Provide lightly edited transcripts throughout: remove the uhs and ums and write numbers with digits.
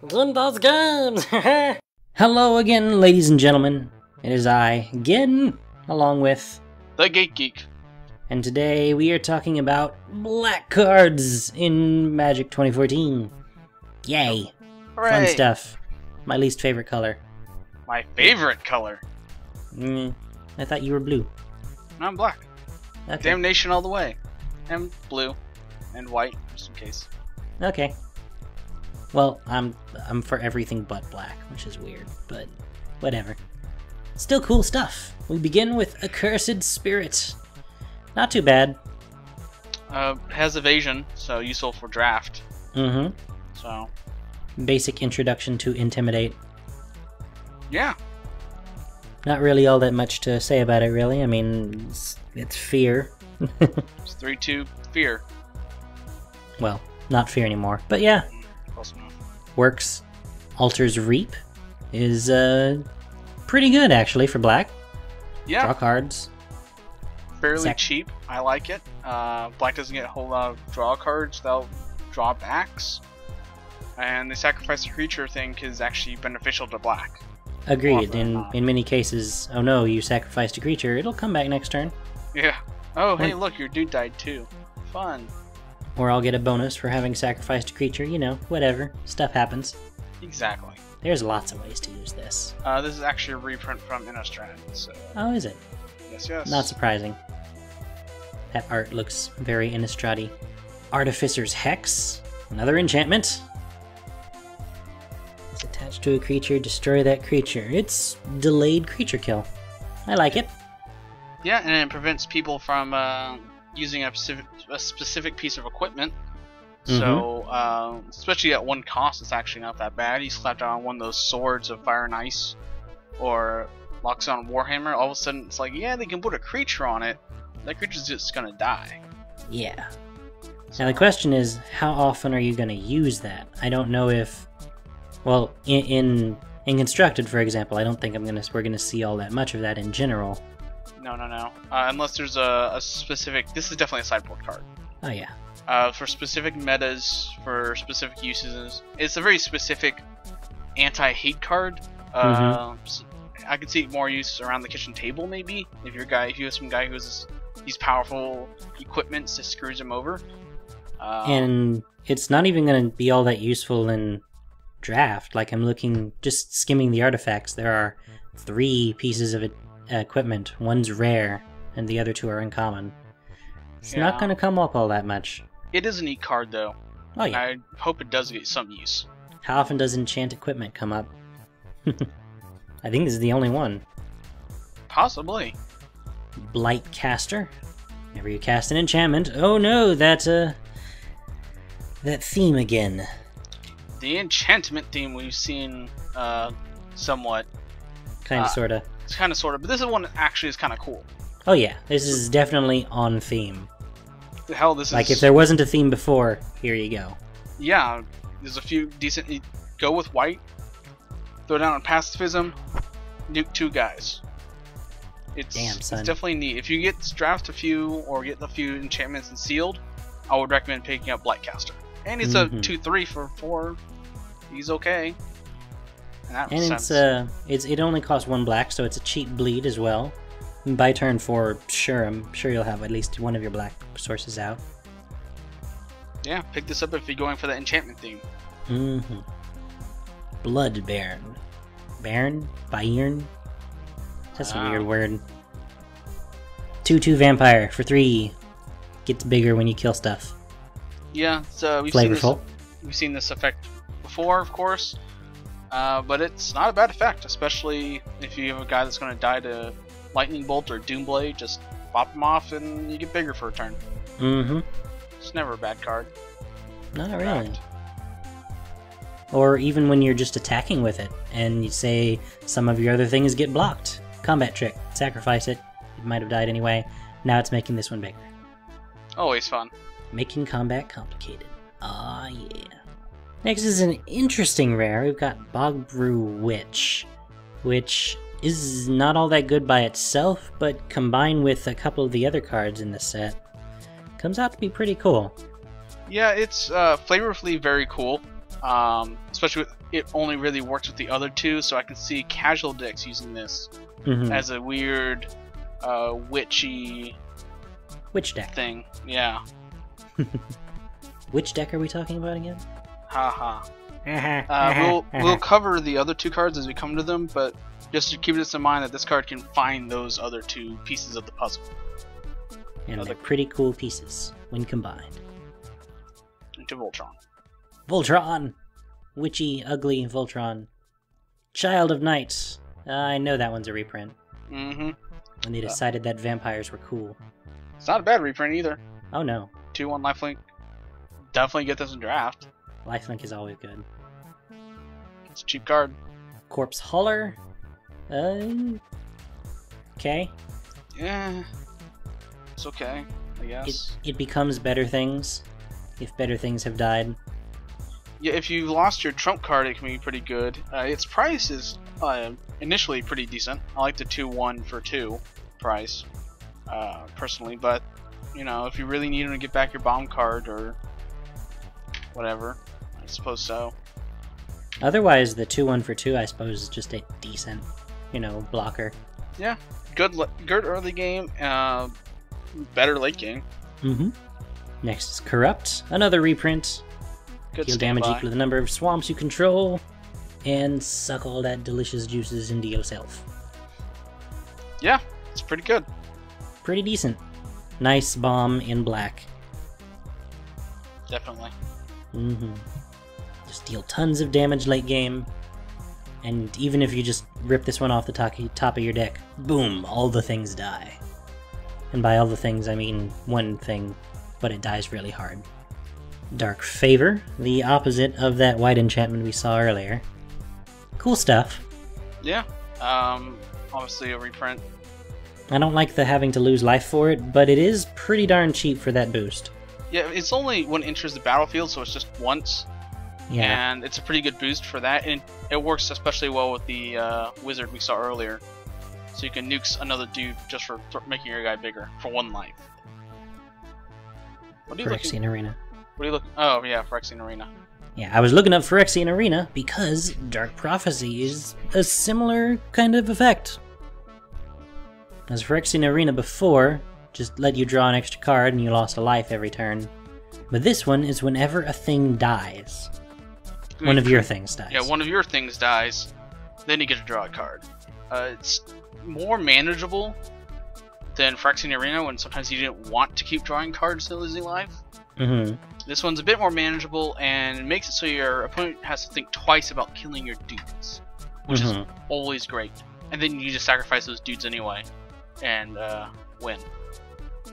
Game those games! Hello again, ladies and gentlemen. It is I, again, along with the GateGeek. And today we are talking about black cards in Magic 2014. Yay! Hooray. Fun stuff. My least favorite color. My favorite color. I thought you were blue. No, I'm black. Okay. Damnation all the way. And blue. And white, just in case. Okay. Well, I'm for everything but black, which is weird, but whatever. Still cool stuff. We begin with Accursed Spirit. Not too bad. Has evasion, so useful for draft. Mm-hmm. So. Basic introduction to Intimidate. Yeah. Not really all that much to say about it, really. I mean, it's fear. It's 3/2 fear. Well, not fear anymore, but yeah. Close enough. Works. Alters Reap is pretty good, actually, for black. Yeah. Draw cards. Fairly cheap. I like it. Black doesn't get a whole lot of draw cards without drawbacks. And the sacrifice a creature thing is actually beneficial to black. Agreed. In many cases, oh no, you sacrificed a creature, it'll come back next turn. Yeah. Oh, hey, look, your dude died too. Fun. Or I'll get a bonus for having sacrificed a creature, you know, whatever. Stuff happens. Exactly. There's lots of ways to use this. This is actually a reprint from Innistrad, so... Oh, is it? Yes, yes. Not surprising. That art looks very Innistrad-y. Artificer's Hex. Another enchantment. It's attached to a creature, destroy that creature. It's delayed creature kill. I like it. Yeah, and it prevents people from using a specific piece of equipment. So, especially at one cost, it's actually not that bad. You slap down one of those swords of fire and ice, or locks on Warhammer, all of a sudden it's like, yeah, they can put a creature on it. That creature's just gonna die. Yeah. Now the question is, how often are you gonna use that? I don't know if... Well, in Constructed, for example, I don't think we're gonna see all that much of that in general. No. Unless there's a specific... This is definitely a sideboard card. Oh yeah. For specific metas, for specific uses. It's a very specific anti-hate card. I could see more use around the kitchen table, maybe. If you have some guy who has these powerful equipments that screws him over. And it's not even going to be all that useful in draft. Like, I'm looking, just skimming the artifacts. There are 3 pieces of equipment. One's rare, and the other 2 are uncommon. It's not going to come up all that much. It is a neat card, though. Oh yeah. I hope it does get some use. How often does enchant equipment come up? I think this is the only one. Possibly. Blight Caster. Whenever you cast an enchantment. Oh no, that theme again. The enchantment theme we've seen somewhat. Kinda sorta. It's kinda sorta, but this one actually is kinda cool. Oh yeah, this is definitely on theme. The hell, this is... Like, if there wasn't a theme before, here you go. Yeah, there's a few decent... Go with white, throw down on pacifism, nuke 2 guys. Damn, son. It's definitely neat. If you draft a few, or get a few enchantments and sealed, I would recommend picking up Blightcaster. And he's a 2/3 for 4. He's okay. And it only costs 1 black, so it's a cheap bleed as well. And by turn 4, I'm sure you'll have at least one of your black sources out. Yeah, pick this up if you're going for the enchantment theme. Blood Baron. Baron? Bayern? That's a weird word. 2/2 vampire for 3. Gets bigger when you kill stuff. Yeah, so we've seen this effect before, of course. But it's not a bad effect, especially if you have a guy that's going to die to Lightning Bolt or Doomblade. Just pop him off and you get bigger for a turn. It's never a bad card. Not really. Or even when you're just attacking with it, and you say some of your other things get blocked. Combat trick. Sacrifice it. It might have died anyway. Now it's making this one bigger. Always fun. Making combat complicated. Ah, yeah. Next is an interesting rare. We've got Bogbrew Witch, which is not all that good by itself, but combined with a couple of the other cards in the set, comes out to be pretty cool. Yeah, it's flavorfully very cool. especially with, it only really works with the other two, so I can see casual decks using this as a weird witchy Which deck? thing. Yeah. Which deck are we talking about again? Haha. We'll cover the other two cards as we come to them, but just keep this in mind that this card can find those other two pieces of the puzzle. And they're pretty cool pieces when combined. Into Voltron. Voltron! Witchy, ugly Voltron. Child of Night. I know that one's a reprint. Mm-hmm. When they decided that vampires were cool. It's not a bad reprint either. Oh no. 2/1 lifelink. Definitely get this in draft. Lifelink is always good. It's a cheap card. Corpse Hauler. Okay. Yeah. It's okay, I guess. It becomes better things if better things have died. Yeah, if you lost your trump card, it can be pretty good. Its price is initially pretty decent. I like the 2/1 for 2 price, personally. But you know, if you really need to get back your bomb card or whatever, I suppose so. Otherwise, the 2/1 for 2, I suppose, is just a decent, blocker. Yeah, good early game, better late game. Next is Corrupt, another reprint. Good Heal damage equal to the number of swamps you control, and suck all that delicious juices into yourself. Yeah, it's pretty good. Pretty decent. Nice bomb in black. Definitely. Just deal tons of damage late game, and even if you just rip this one off the top of your deck, boom, all the things die. And by all the things, I mean one thing, but it dies really hard. Dark Favor, the opposite of that white enchantment we saw earlier. Cool stuff. Yeah, obviously a reprint. I don't like the having to lose life for it, but it is pretty darn cheap for that boost. Yeah, it's only when it enters the battlefield, so it's just once. Yeah. And it's a pretty good boost for that, and it works especially well with the wizard we saw earlier. So you can nuke another dude just for making your guy bigger for 1 life. What are you looking? Phyrexian Arena. What are you looking? Oh yeah, Phyrexian Arena. Yeah, I was looking up Phyrexian Arena because Dark Prophecy is a similar kind of effect. As Phyrexian Arena before just let you draw an extra card and you lost a life every turn. But this one is whenever a thing dies. One of your things dies. Yeah, one of your things dies, then you get to draw a card. It's more manageable than Phyrexian Arena when sometimes you didn't want to keep drawing cards to losing life. This one's a bit more manageable and makes it so your opponent has to think twice about killing your dudes, which is always great. And then you just sacrifice those dudes anyway and win.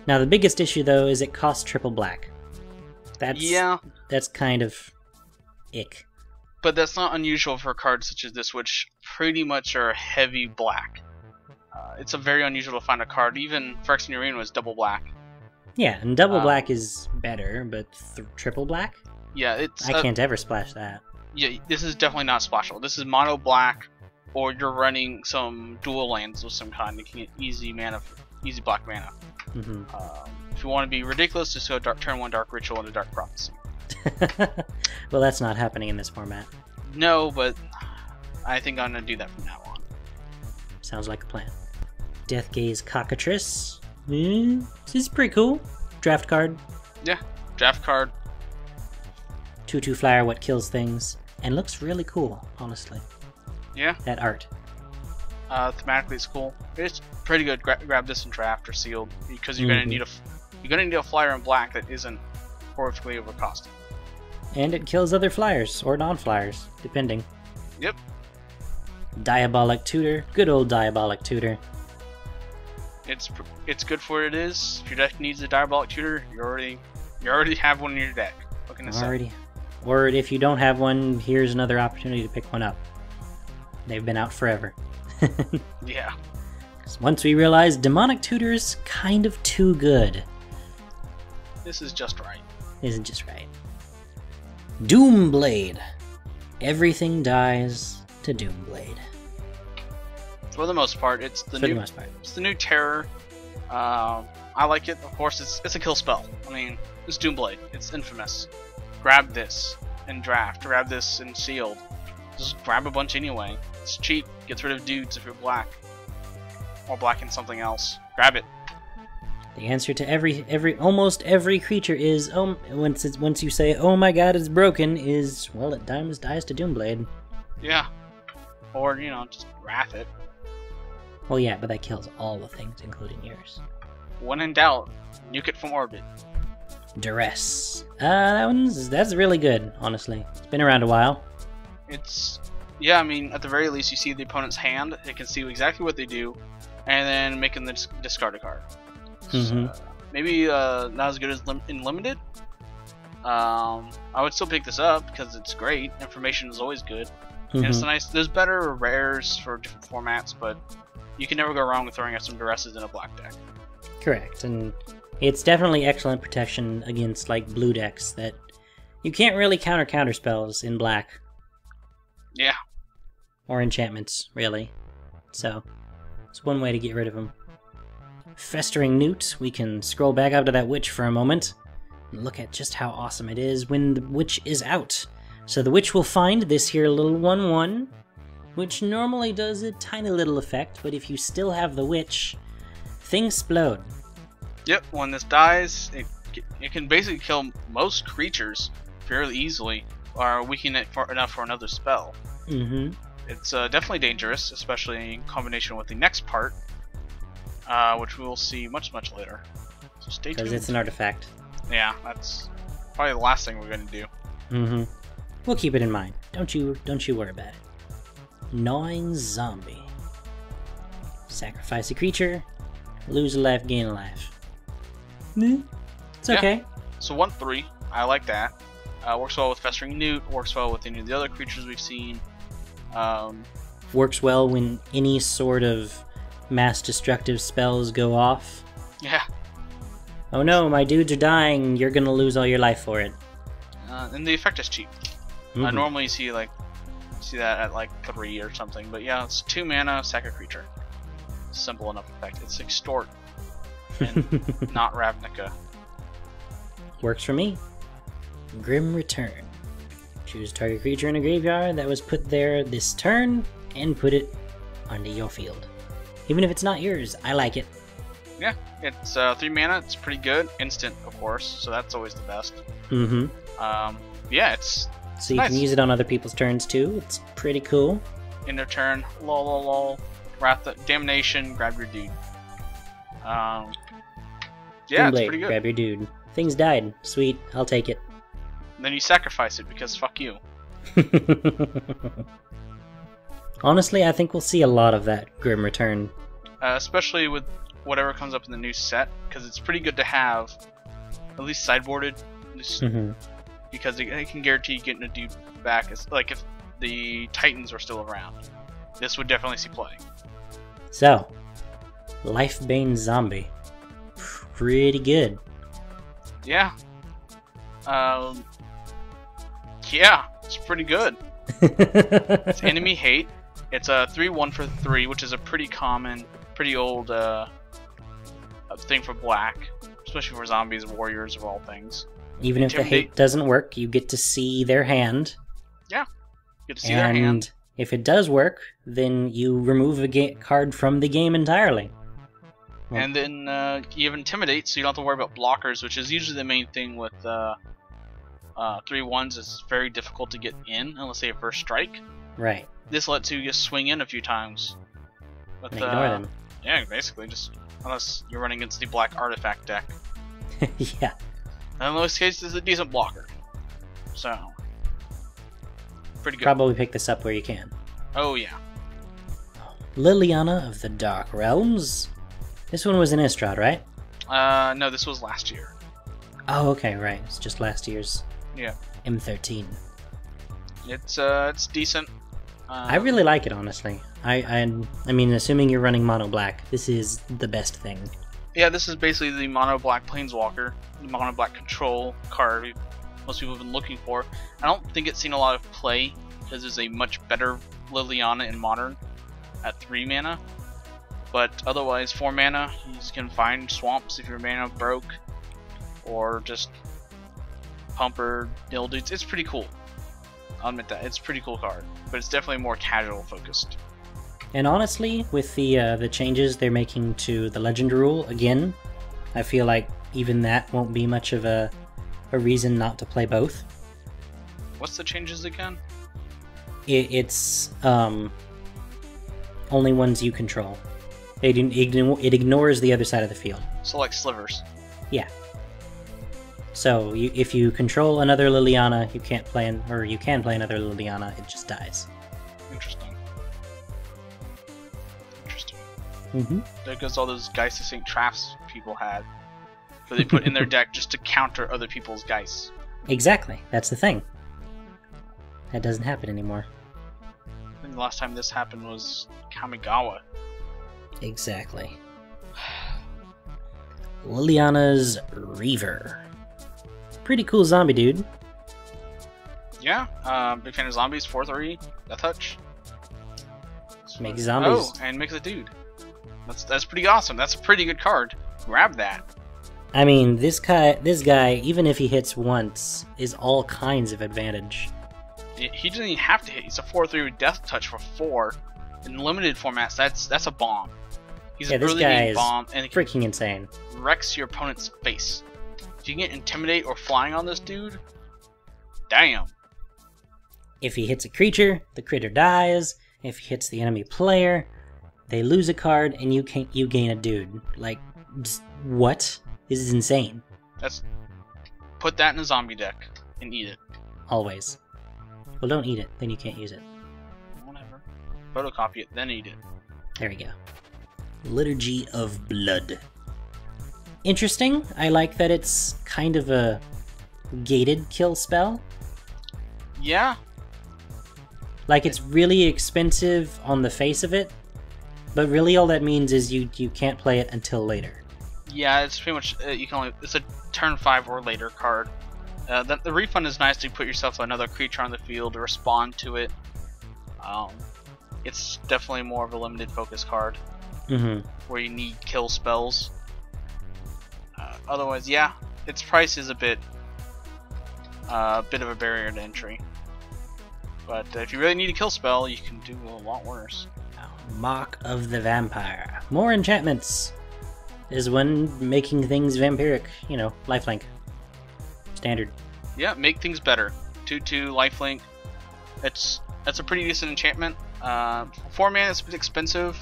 Now the biggest issue though is it costs triple black. That's kind of ick. But that's not unusual for cards such as this, which pretty much are heavy black. It's a very unusual to find a card. Even Phyrexian Arena was double black. Yeah, and double black is better, but triple black? Yeah, it's... I can't ever splash that. Yeah, this is definitely not splashable. This is mono black, or you're running some dual lands of some kind. You can get easy black mana. If you want to be ridiculous, just go turn 1 Dark Ritual into Dark Prophecy. Well, that's not happening in this format. No, but I think I'm going to do that from now on. Sounds like a plan. Deathgaze Cockatrice. This is pretty cool. Draft card. Yeah, draft card. 2/2 flyer, what kills things. And looks really cool, honestly. Yeah. That art. Thematically it's cool. It's pretty good. Grab this in draft or sealed, because you're gonna need a flyer in black that isn't horrifically overcosted. And it kills other flyers, or non-flyers, depending. Yep. Diabolic Tutor. Good old Diabolic Tutor. It's good for what it is. If your deck needs a Diabolic Tutor, you already have one in your deck. What can I say? Or if you don't have one, here's another opportunity to pick one up. They've been out forever. Yeah. Once we realized Demonic Tutor's kind of too good. This is just right. Isn't just right. Doomblade. Everything dies to Doomblade. For the most part, it's the new terror. I like it. Of course, it's a kill spell. I mean, it's Doomblade. It's infamous. Grab this in draft. Grab this in sealed. Just grab a bunch anyway. It's cheap. Gets rid of dudes if you're black. Or black in something else. Grab it. The answer to almost every creature is once you say, "Oh my god, it's broken," is, well, it dies to Doomblade. Yeah. Or, you know, just wrath it. Well, yeah, but that kills all the things, including yours. When in doubt, nuke it from orbit. Duress. That's really good, honestly. It's been around a while. Yeah, I mean, at the very least, you see the opponent's hand. It can see exactly what they do, and then making them discard a card. So, maybe not as good as in limited. I would still pick this up because it's great. Information is always good, and it's nice. There's better rares for different formats, but you can never go wrong with throwing out some Duresses in a black deck. Correct, and it's definitely excellent protection against like blue decks that you can't really counter spells in black. Yeah. Or enchantments, really. So, it's one way to get rid of them. Festering Newt, we can scroll back up to that witch for a moment and look at just how awesome it is when the witch is out. So the witch will find this here little 1/1, which normally does a tiny little effect, but if you still have the witch, things explode. Yep, when this dies, it can basically kill most creatures fairly easily, or weaken it enough for another spell. It's definitely dangerous, especially in combination with the next part, which we will see much later. So stay tuned. Because it's an artifact. Yeah, that's probably the last thing we're going to do. We'll keep it in mind. Don't you worry about it. Gnawing Zombie. Sacrifice a creature, lose a life, gain a life. It's okay. Yeah. So 1/3, I like that. Works well with Festering Newt, works well with any of the other creatures we've seen. Works well when any sort of mass destructive spells go off. Yeah. Oh no, my dudes are dying, you're gonna lose all your life for it. And the effect is cheap. Normally you see that at like 3 or something, but yeah, it's 2 mana, sack a creature. Simple enough effect. It's Extort, and not Ravnica. Works for me. Grim Return. Choose target creature in a graveyard that was put there this turn, and put it onto your field. Even if it's not yours, I like it. Yeah, it's 3 mana, it's pretty good. Instant, of course, so that's always the best. Yeah, it's so you nice. can use it on other people's turns too. It's pretty cool. In their turn, lol. Wrath Damnation, grab your dude. Yeah, Doomblade, it's pretty good. Grab your dude. Things died. Sweet, I'll take it. And then you sacrifice it because fuck you. Honestly, I think we'll see a lot of that Grim Return. Especially with whatever comes up in the new set, because it's pretty good to have at least sideboarded, because it can guarantee getting a dude back. It's like if the Titans are still around, this would definitely see play. So, Lifebane Zombie. Pretty good. Yeah. Yeah, it's pretty good. It's enemy hate. It's a 3/1 for 3, which is a pretty common, pretty old thing for black, especially for zombies and warriors of all things. Even if the hate doesn't work, you get to see their hand. Yeah, you get to see their hand. And if it does work, then you remove a card from the game entirely. And then you have Intimidate, so you don't have to worry about blockers, which is usually the main thing with 3/1s. It's very difficult to get in unless they have first strike. Right. This lets you just swing in a few times. With, and ignore them. Yeah, basically, just unless you're running against the black artifact deck. Yeah. And in most cases, it's a decent blocker. So, pretty good. Probably pick this up where you can. Oh yeah. Liliana of the Dark Realms. This one was in Innistrad, right? No, this was last year. Oh, okay, right. It's just last year's. Yeah. M13. It's decent. I really like it, honestly. I mean, assuming you're running mono black, this is the best thing. Yeah, this is basically the mono black planeswalker, the mono black control card most people have been looking for. I don't think it's seen a lot of play because there's a much better Liliana in Modern at 3 mana. But otherwise, 4 mana, you just can find swamps if your mana broke, or just pump or nil dudes. It's pretty cool. I'll admit that. It's a pretty cool card, but it's definitely more casual focused. And honestly, with the changes they're making to the Legend rule, again, I feel like even that won't be much of a reason not to play both. What's the changes again? It's only ones you control. It ignores the other side of the field. So like slivers. Yeah. So if you control another Liliana, you can't play, or you can play another Liliana. It just dies. Interesting. Mm-hmm. There goes all those Geist of Sync traps people had, that they put in their deck just to counter other people's Geist. Exactly. That's the thing. That doesn't happen anymore. I think the last time this happened was Kamigawa. Exactly. Liliana's Reaver. Pretty cool zombie dude. Yeah, big fan of zombies. 4/3, Death Touch. Make zombies. Oh, and makes a dude. That's pretty awesome. That's a pretty good card. Grab that. I mean, this guy, even if he hits once, is all kinds of advantage. He doesn't even have to hit. He's a 4/3 with Death Touch for 4. In limited formats, that's a bomb. He's a really big bomb, and it freaking insane. Wrecks your opponent's face. If you can get Intimidate or Flying on this dude, damn. If he hits a creature, the critter dies. If he hits the enemy player, they lose a card, and you gain a dude. Like, what? This is insane. Put that in a zombie deck and eat it. Always. Well, don't eat it, then you can't use it. Whatever. Photocopy it, then eat it. There we go. Liturgy of Blood. Interesting. I like that it's kind of a gated kill spell. Yeah. Like, it's really expensive on the face of it, but really all that means is you can't play it until later. Yeah, it's pretty much it's a turn 5 or later card. The refund is nice to put yourself another creature on the field to respond to it. It's definitely more of a limited focus card, where you need kill spells. Otherwise, yeah, its price is a bit of a barrier to entry. But if you really need a kill spell, you can do a lot worse. Mock of the Vampire. More enchantments is when making things vampiric. You know, lifelink. Standard. Yeah, make things better. 2/2 lifelink. That's a pretty decent enchantment. 4 mana is a bit expensive,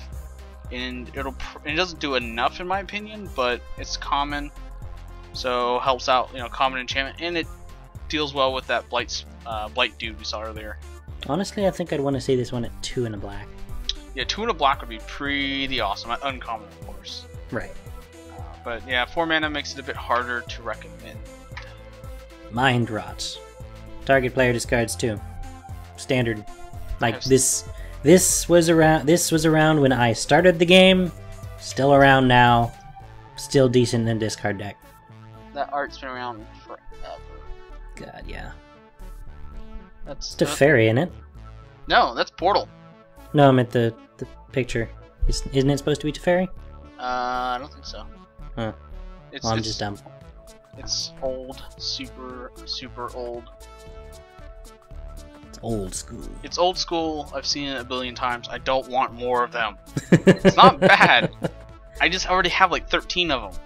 and it doesn't do enough in my opinion, but it's common, so helps out. Common enchantment, and it deals well with that blight dude we saw earlier. Honestly, I think I'd want to see this one at 2 and a black. Yeah, 2 and a black would be pretty awesome. Uncommon, of course. Right. But yeah, 4 mana makes it a bit harder to recommend. Mind Rot. Target player discards 2. Standard. Like, this was around when I started the game. Still around now. Still decent in discard deck. That art's been around forever. God, yeah. That's Teferi, isn't it? No, that's Portal. No, I meant the picture. Isn't it supposed to be Teferi? I don't think so. Huh. Well, I'm just dumb. It's old, super old. It's old school. It's old school. I've seen it a billion times. I don't want more of them. It's not bad. I just already have like 13 of them.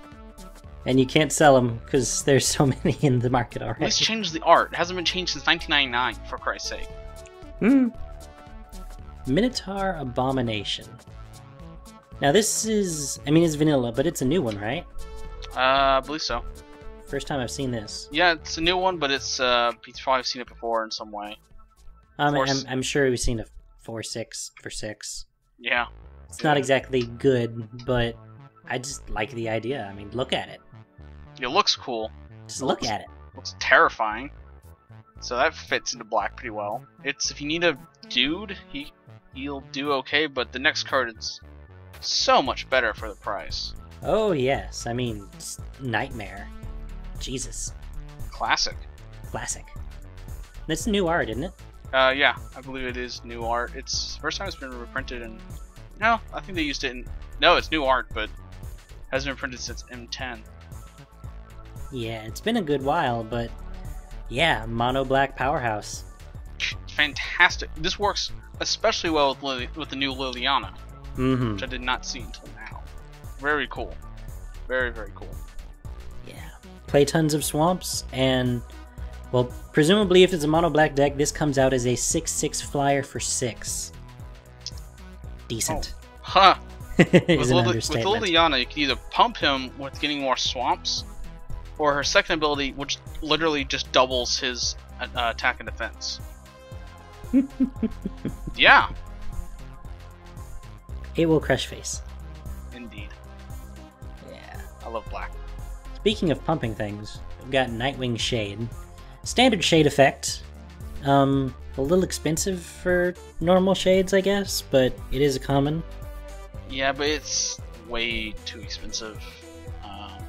And you can't sell them because there's so many in the market already. Let's change the art. It hasn't been changed since 1999, for Christ's sake. Minotaur Abomination. Now this is, it's vanilla, but it's a new one, right? I believe so. First time I've seen this. Yeah, it's a new one, but it's you've probably seen it before in some way. I'm sure we've seen a 4/6 for 6. Yeah. It's not exactly good, but I just like the idea. Look at it. It looks cool. Just look at it. Looks terrifying. So that fits into black pretty well. If you need a dude, he'll do okay, but the next card is so much better for the price. Oh yes, Nightmare. Jesus. Classic. That's new art, isn't it? Yeah, I believe it is new art. It's first time it's been reprinted in... No, I think they used it in... No, it's new art, but hasn't been printed since M10. Yeah, it's been a good while, but yeah, mono black powerhouse. fantastic. This works especially well with the new Liliana, which I did not see until now. Very cool. Very, very cool. Yeah. Play tons of swamps, and, well, presumably if it's a mono black deck, this comes out as a 6/6 flyer for 6. Decent. Oh. Huh. With understatement. Liliana, you can either pump him with getting more swamps, or her second ability, which literally just doubles his attack and defense. Yeah. It will crush face. Indeed. Yeah. I love black. Speaking of pumping things, we've got Nightwing Shade. Standard shade effect. A little expensive for normal shades, I guess, but it is a common. Yeah, but it's way too expensive.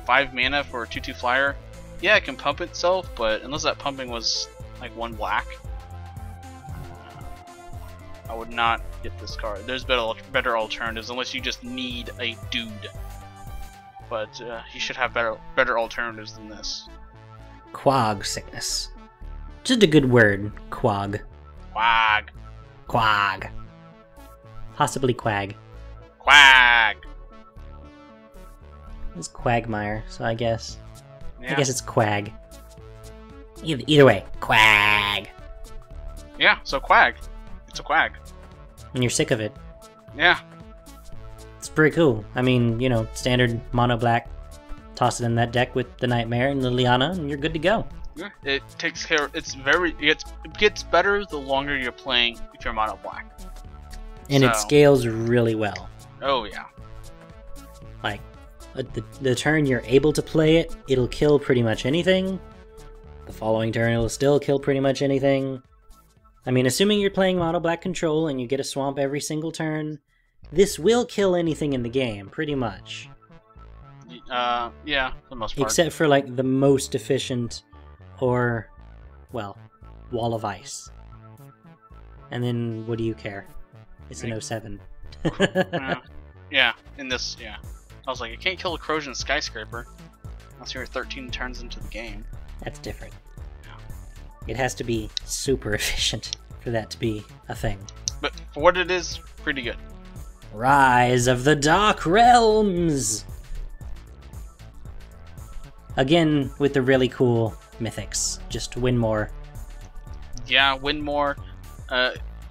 5 mana for a 2/2 flyer. Yeah, it can pump itself, but unless that pumping was like 1 black, I would not get this card. There's better alternatives, unless you just need a dude. But you should have better alternatives than this. Quag sickness. Just a good word. Quag. Quag. Quag. Possibly quag. Quag. It's Quagmire, so I guess. Yeah. I guess it's Quag. Either way, Quag. Yeah, so Quag. It's a Quag. And you're sick of it. Yeah. It's pretty cool. I mean, you know, standard mono black. Toss it in that deck with the Nightmare and Liliana, and you're good to go. Yeah. It takes care. It gets better the longer you're playing if you're mono black. And it scales really well. Oh yeah. Like, the turn you're able to play it, it'll kill pretty much anything. The following turn, it'll still kill pretty much anything. I mean, assuming you're playing mono black control and you get a swamp every single turn, this will kill anything in the game, pretty much. Yeah, for the most part. Except for, like, the most efficient, or, well, Wall of Ice. And then, what do you care? It's an 07. Yeah, in this, yeah. I was like, you can't kill a corrosion skyscraper unless you're 13 turns into the game. That's different. It has to be super efficient for that to be a thing. But for what it is, pretty good. Rise of the Dark Realms! Again, with the really cool mythics. Just win more. Yeah, win more.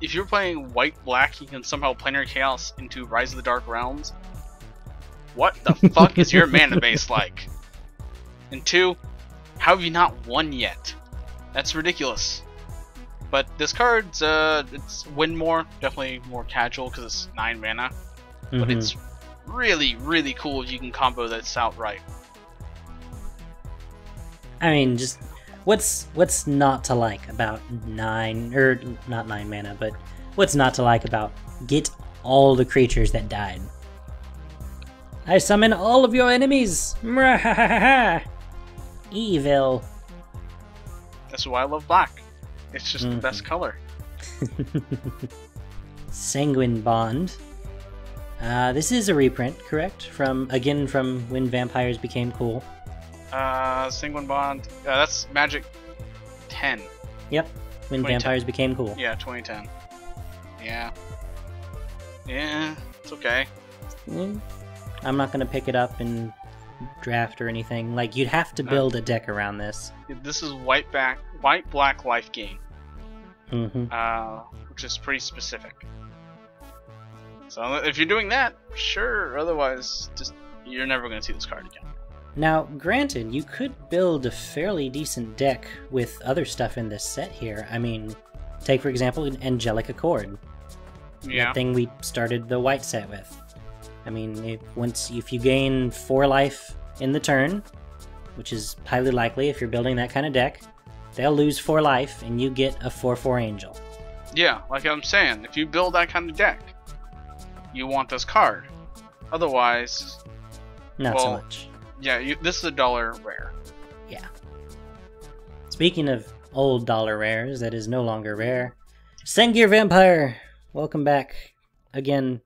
If you're playing white-black, you can somehow planar chaos into Rise of the Dark Realms. What the fuck is your mana base like? And 2, how have you not won yet? That's ridiculous. But this card's, it's win more, definitely more casual because it's 9 mana. But it's really, really cool if you can combo this out right. I mean, just what's not to like about 9, or not 9 mana, but what's not to like about get all the creatures that died. I summon all of your enemies! Evil. That's why I love black. It's just the best color. Sanguine Bond. This is a reprint, correct? From when vampires became cool. Sanguine Bond. That's Magic 10. Yep, when vampires became cool. Yeah, 2010. Yeah. Yeah, it's okay. I'm not gonna pick it up and draft or anything. Like, you'd have to build a deck around this. This is white-black life gain. Which is pretty specific. So if you're doing that, sure. Otherwise, just you're never going to see this card again. Now, granted, you could build a fairly decent deck with other stuff in this set here. I mean, take for example Angelic Accord. Yeah. That thing we started the white set with. I mean, if you gain 4 life in the turn, which is highly likely if you're building that kind of deck, they'll lose 4 life and you get a 4/4 Angel. Yeah, like I'm saying, if you build that kind of deck, you want this card. Otherwise, not so much. Yeah, this is a $1 rare. Yeah. Speaking of old dollar rares, that is no longer rare. Sengir Vampire, welcome back again.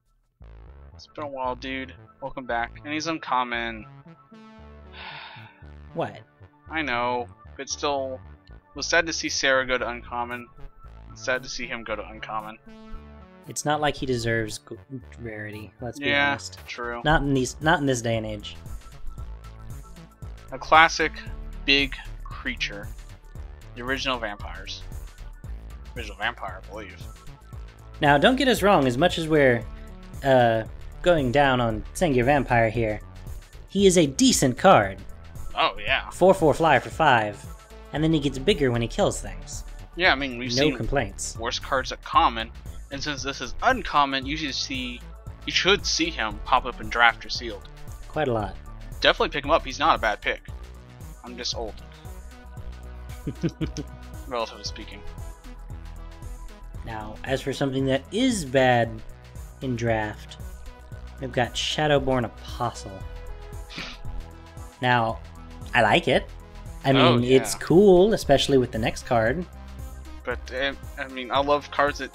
It's been a while, dude. Welcome back. And he's uncommon. What? I know, but still, was sad to see Sarah go to uncommon. sad to see him go to uncommon. It's not like he deserves rarity. Let's be honest. Yeah, true. Not in this day and age. A classic big creature. The original vampires. Original vampire, I believe. Now, don't get us wrong. As much as we're going down on Sengir Vampire here, he is a decent card. Oh yeah. 4/4 flyer for 5, and then he gets bigger when he kills things. Yeah, I mean we've No seen complaints. worse cards at common, and since this is uncommon, you should see him pop up in draft or sealed. Quite a lot. Definitely pick him up. He's not a bad pick. I'm just old, relatively speaking. Now, as for something that is bad in draft, we've got Shadowborn Apostle. Now, I like it. I mean, yeah. It's cool, especially with the next card. But I mean, I love cards that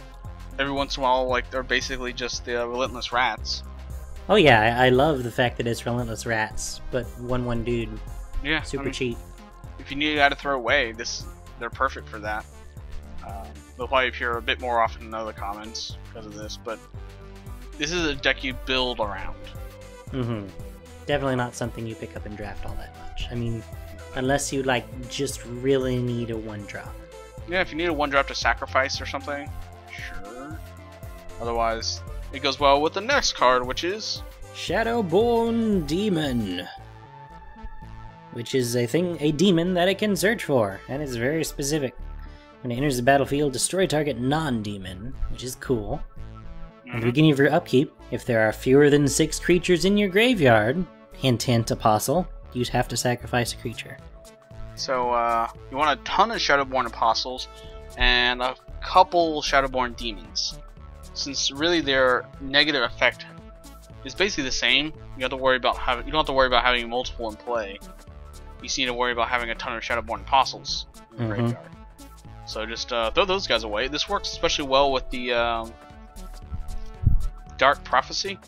every once in a while, like they're basically just the relentless rats. Oh yeah, I love the fact that it's Relentless Rats, but 1/1 dude. Yeah, Super I mean, cheap. If you need a guy to throw away, they're perfect for that. They'll probably appear a bit more often than other commons because of this, but this is a deck you build around. Mm-hmm. Definitely not something you pick up in draft all that much. I mean, unless you just really need a 1-drop. Yeah, if you need a 1-drop to sacrifice or something, sure. Otherwise, it goes well with the next card, which is Shadowborn Demon, which is a demon that it can search for, and it's very specific. When it enters the battlefield, destroy target non-demon, which is cool. At the beginning of your upkeep, if there are fewer than 6 creatures in your graveyard, hint hint Apostle, you'd have to sacrifice a creature. So, you want a ton of Shadowborn Apostles, and a couple Shadowborn Demons. Since really their negative effect is basically the same, you don't have to worry about having multiple in play. You just need to worry about having a ton of Shadowborn Apostles in the graveyard. So just throw those guys away. This works especially well with the Dark Prophecy.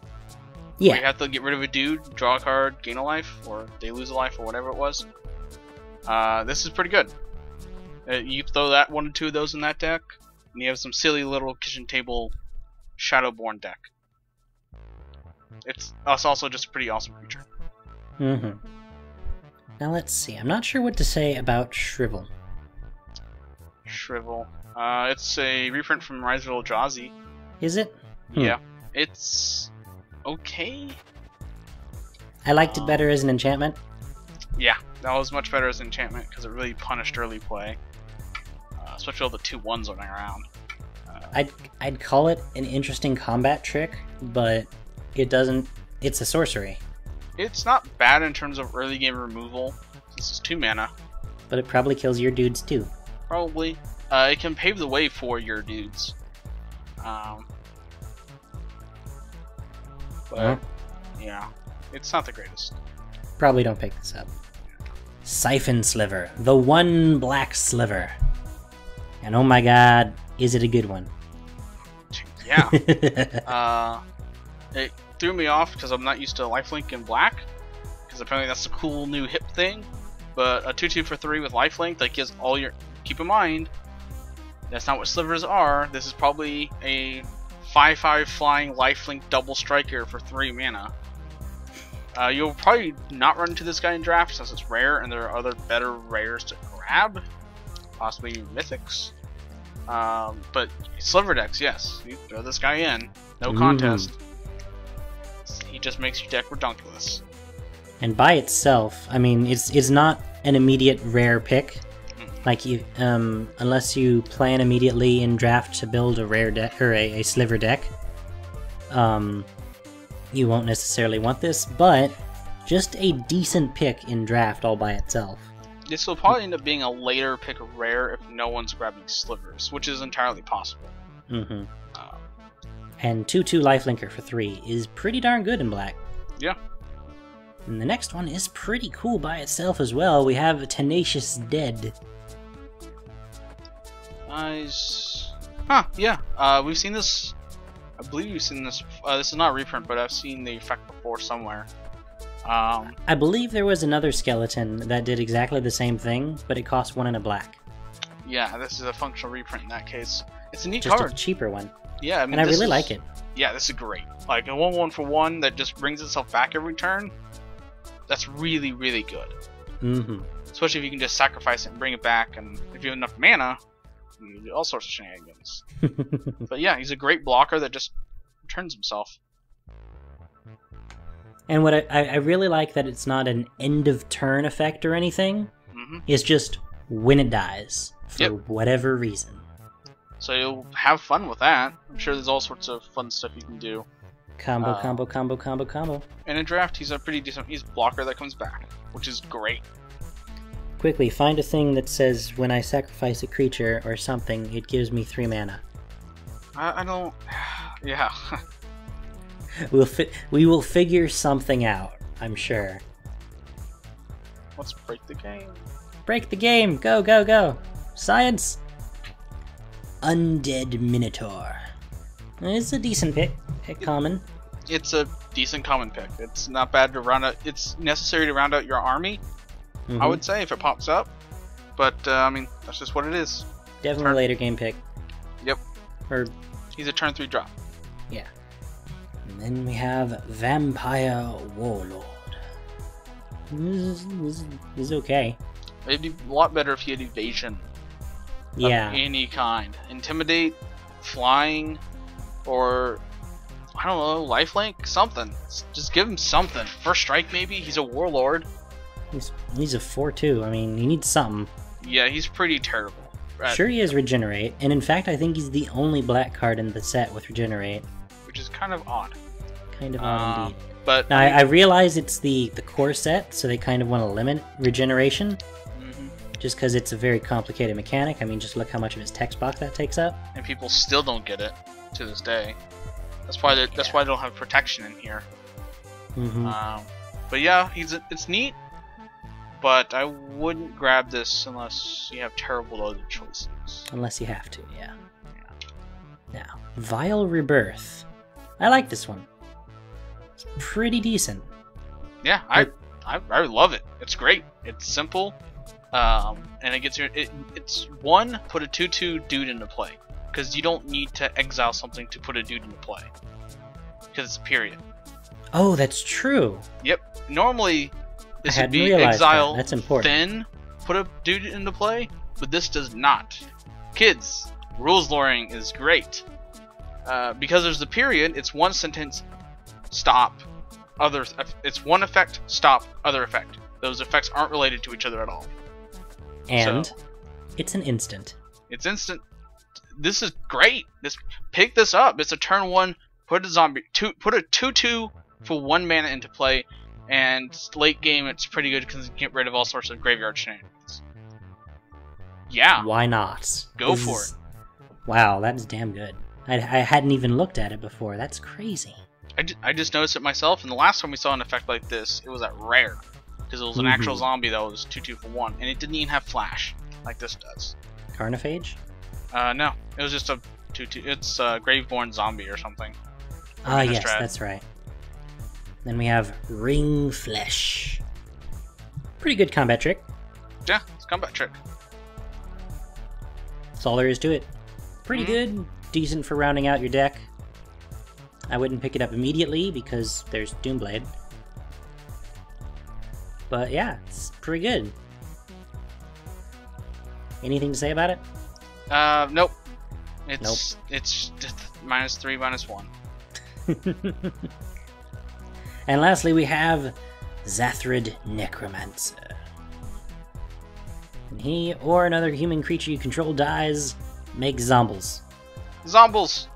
Yeah. Where you have to get rid of a dude, draw a card, gain a life, or they lose a life, or whatever it was. This is pretty good. You throw that 1 or 2 of those in that deck, and you have some silly little kitchen table Shadowborn deck. It's also just a pretty awesome creature. Now let's see. I'm not sure what to say about Shrivel. Shrivel. It's a reprint from Rise of Eldrazi. Is it? Yeah. It's okay. I liked it better as an enchantment. Yeah, that was much better as an enchantment because it really punished early play. Especially all the 2/1s running around. I'd call it an interesting combat trick, but it doesn't. It's a sorcery. It's not bad in terms of early game removal. This is 2 mana. But it probably kills your dudes too. Probably. It can pave the way for your dudes. But yeah, it's not the greatest. Probably don't pick this up. Siphon Sliver, the 1 black sliver. And oh my god, is it a good one? Yeah. It threw me off because I'm not used to lifelink in black. Because apparently that's a cool new hip thing. But a 2/2 for 3 with lifelink that gives all your... Keep in mind, that's not what slivers are. This is probably a 5/5 flying lifelink double striker for 3 mana. You'll probably not run into this guy in draft since it's rare and there are other better rares to grab. Possibly mythics. But sliver decks, yes. You throw this guy in. No contest. He just makes your deck redonkulous. And by itself, I mean, it's not an immediate rare pick. Like you, unless you plan immediately in draft to build a rare deck or a sliver deck, you won't necessarily want this. But just a decent pick in draft all by itself. This will probably end up being a later pick of rare if no one's grabbing slivers, which is entirely possible. And 2/2 lifelinker for 3 is pretty darn good in black. Yeah. And the next one is pretty cool by itself as well. We have Tenacious Dead. Nice. Huh, yeah. We've seen this. I believe we've seen this. This is not a reprint, but I've seen the effect before somewhere. I believe there was another skeleton that did exactly the same thing, but it cost 1 and a black. Yeah, this is a functional reprint in that case. It's a neat just card. a cheaper one. Yeah, I mean, and I really like it. Yeah, this is great. Like a 1/1 for 1 that just brings itself back every turn. That's really, really good. Mm-hmm. Especially if you can just sacrifice it and bring it back, and if you have enough mana, you can do all sorts of shenanigans. But yeah, he's a great blocker that just returns himself. And what I really like that it's not an end of turn effect or anything. Mm-hmm. It's just when it dies for whatever reason. So you'll have fun with that. I'm sure there's all sorts of fun stuff you can do. Combo. And in draft, he's a pretty decent. He's a blocker that comes back, which is great. Quickly, find a thing that says when I sacrifice a creature or something, it gives me 3 mana. I don't. Yeah. We will figure something out, I'm sure. Let's break the game. Break the game! Go, go, go! Science! Undead Minotaur. It's a decent pick. Common. It's a decent common pick. It's not bad to round out. It's necessary to round out your army, I would say, if it pops up. But, I mean, that's just what it is. Definitely a later game pick. Yep. Or he's a turn 3 drop. Yeah. And then we have Vampire Warlord. This is okay. It'd be a lot better if he had evasion. Yeah. Of any kind. Intimidate, flying, or I don't know, lifelink, something. Just give him something. First strike, maybe. He's a warlord. He's a 4/2. I mean, he needs something. Yeah, he's pretty terrible. Sure, he has regenerate, and in fact, I think he's the only black card in the set with regenerate. Which is kind of odd. Kind of odd indeed. But now, I realize it's the core set, so they kind of want to limit regeneration. Just because it's a very complicated mechanic. I mean, just look how much of his text box that takes up. And people still don't get it to this day. That's why that's why they don't have protection in here. But yeah, it's neat. But I wouldn't grab this unless you have terrible other choices. Unless you have to, yeah. Now, Vile Rebirth. I like this one. It's pretty decent. Yeah, I love it. It's great. It's simple. And it gets your it's one, put a 2/2 dude into play, because you don't need to exile something to put a dude into play, because it's a period. Oh, that's true. Yep. Normally this would be realized exile, that's important. then put a dude into play, but this does not. Kids, rules loring is great. Because there's the period, it's one sentence, stop, others. It's one effect, stop, other effect. Those effects aren't related to each other at all. And it's an instant. It's instant. This is great. Pick this up. It's a turn 1. Put a zombie. Put a 2/2 for 1 mana into play, and late game it's pretty good because you get rid of all sorts of graveyard shenanigans. Yeah. Why not? Go for it. Wow, that's damn good. I hadn't even looked at it before. That's crazy. I just noticed it myself, and the last time we saw an effect like this, it was at rare. Because it was an actual zombie that was 2/2 for 1, and it didn't even have flash like this does. Carnophage? No, it was just a 2/2. It's a Graveborn zombie or something. Ah, yes, that's right. Then we have Ring Flesh. Pretty good combat trick. Yeah, it's a combat trick. That's all there is to it. Pretty good, decent for rounding out your deck. I wouldn't pick it up immediately because there's Doomblade. But yeah, it's pretty good. Anything to say about it? Nope. It's just -3, -1. And lastly, we have Zathrid Necromancer. When he or another human creature you control dies, make zombles. Zombles!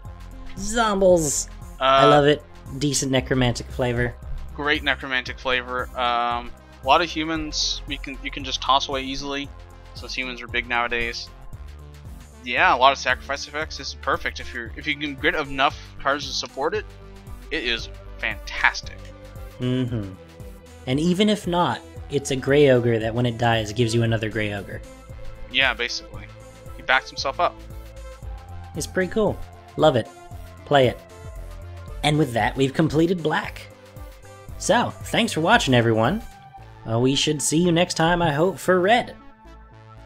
Zombles! I love it. Decent necromantic flavor. Great necromantic flavor. A lot of humans you can just toss away easily, since humans are big nowadays. Yeah, a lot of sacrifice effects. This is perfect if you can get enough cards to support it. It is fantastic. And even if not, it's a Grey Ogre that when it dies gives you another Grey Ogre. Yeah, basically. He backs himself up. It's pretty cool. Love it. Play it. And with that, we've completed Black. So, thanks for watching, everyone. We should see you next time, I hope, for Red.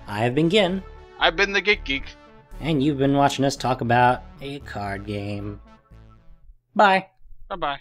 I have been Gin. I've been the GateGeek. And you've been watching us talk about a card game. Bye. Bye-bye.